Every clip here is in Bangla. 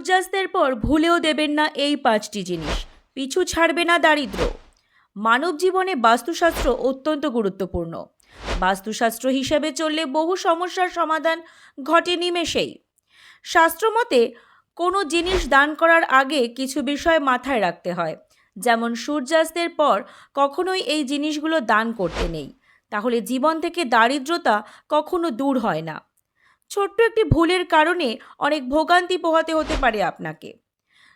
সূর্যাস্তের পর ভুলেও দেবেন না এই 5টি জিনিস, পিছু ছাড়বে না দারিদ্র। মানব জীবনে বাস্তুশাস্ত্র অত্যন্ত গুরুত্বপূর্ণ। বাস্তুশাস্ত্র হিসেবে চললে বহু সমস্যার সমাধান ঘটে নিমেষেই। শাস্ত্রমতে কোনো জিনিস দান করার আগে কিছু বিষয় মাথায় রাখতে হয়, যেমন সূর্যাস্তের পর কখনোই এই জিনিসগুলো দান করতে নেই, তাহলে জীবন থেকে দারিদ্রতা কখনো দূর হয় না। ছোট্ট একটি ভুলের কারণে অনেক ভোগান্তি পোহাতে হতে পারে আপনাকে।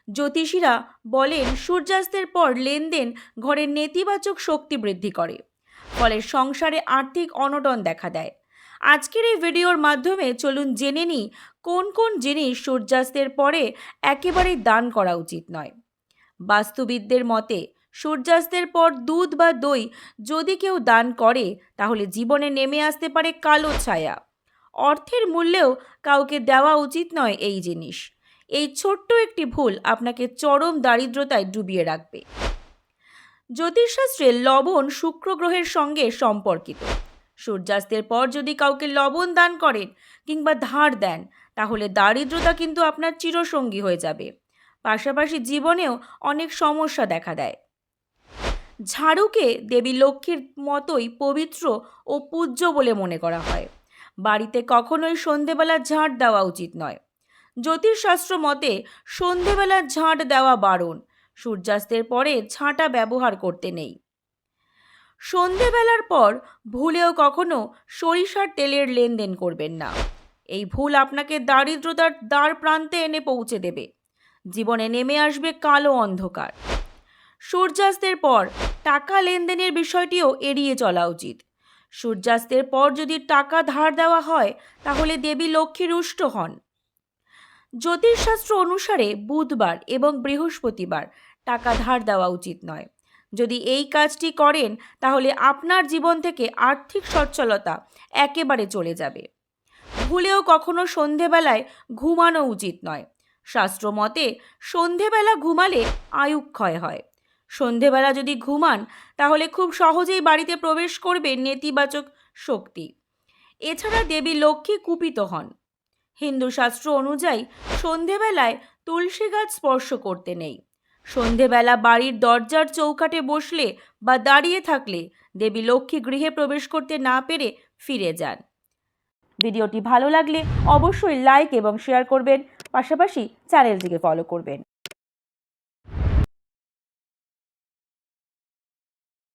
জ্যোতিষীরা বলেন সূর্যাস্তের পর লেনদেন ঘরের নেতিবাচক শক্তি বৃদ্ধি করে, ফলে সংসারে আর্থিক অনটন দেখা দেয়। আজকের এই ভিডিওর মাধ্যমে চলুন জেনে নিই কোন কোন জিনিস সূর্যাস্তের পরে একেবারেই দান করা উচিত নয়। বাস্তুবিদদের মতে সূর্যাস্তের পর দুধ বা দই যদি কেউ দান করে তাহলে জীবনে নেমে আসতে পারে কালো ছায়া। অর্থের মূল্যেও কাউকে দেওয়া উচিত নয় এই জিনিস। এই ছোট্ট একটি ভুল আপনাকে চরম দারিদ্রতায় ডুবিয়ে রাখবে। জ্যোতিষশাস্ত্রে লবণ শুক্র গ্রহের সঙ্গে সম্পর্কিত। সূর্যাস্তের পর যদি কাউকে লবণ দান করেন কিংবা ধার দেন, তাহলে দারিদ্রতা কিন্তু আপনার চিরসঙ্গী হয়ে যাবে। পাশাপাশি জীবনেও অনেক সমস্যা দেখা দেয়। ঝাড়ুকে দেবী লক্ষ্মীর মতোই পবিত্র ও পূজ্য বলে মনে করা হয়। বাড়িতে কখনোই সন্ধেবেলা ঝাঁট দেওয়া উচিত নয়। জ্যোতিষশাস্ত্র মতে সন্ধেবেলা ঝাঁট দেওয়া বারণ। সূর্যাস্তের পরে ঝাঁটা ব্যবহার করতে নেই। সন্ধেবেলার পর ভুলেও কখনো সরিষার তেলের লেনদেন করবেন না। এই ভুল আপনাকে দারিদ্রতার দ্বার প্রান্তে এনে পৌঁছে দেবে। জীবনে নেমে আসবে কালো অন্ধকার। সূর্যাস্তের পর টাকা লেনদেনের বিষয়টিও এড়িয়ে চলা উচিত। সূর্যাস্তের পর যদি টাকা ধার দেওয়া হয় তাহলে দেবী লক্ষ্মী রুষ্ট হন। জ্যোতিষশাস্ত্র অনুসারে বুধবার এবং বৃহস্পতিবার টাকা ধার দেওয়া উচিত নয়। যদি এই কাজটি করেন তাহলে আপনার জীবন থেকে আর্থিক সচ্ছলতা একেবারে চলে যাবে। ভুলেও কখনো সন্ধেবেলায় ঘুমানো উচিত নয়। শাস্ত্র মতে সন্ধেবেলা ঘুমালে আয়ুক্ষয় হয়। সন্ধেবেলা যদি ঘুমান তাহলে খুব সহজেই বাড়িতে প্রবেশ করবে নেতিবাচক শক্তি। এছাড়া দেবী লক্ষ্মী কুপিত হন। হিন্দু শাস্ত্র অনুযায়ী সন্ধেবেলায় তুলসী গাছ স্পর্শ করতে নেই। সন্ধেবেলা বাড়ির দরজার চৌকাঠে বসলে বা দাঁড়িয়ে থাকলে দেবী লক্ষ্মী গৃহে প্রবেশ করতে না পেরে ফিরে যান। ভিডিওটি ভালো লাগলে অবশ্যই লাইক এবং শেয়ার করবেন, পাশাপাশি চ্যানেলটিকে ফলো করবেন।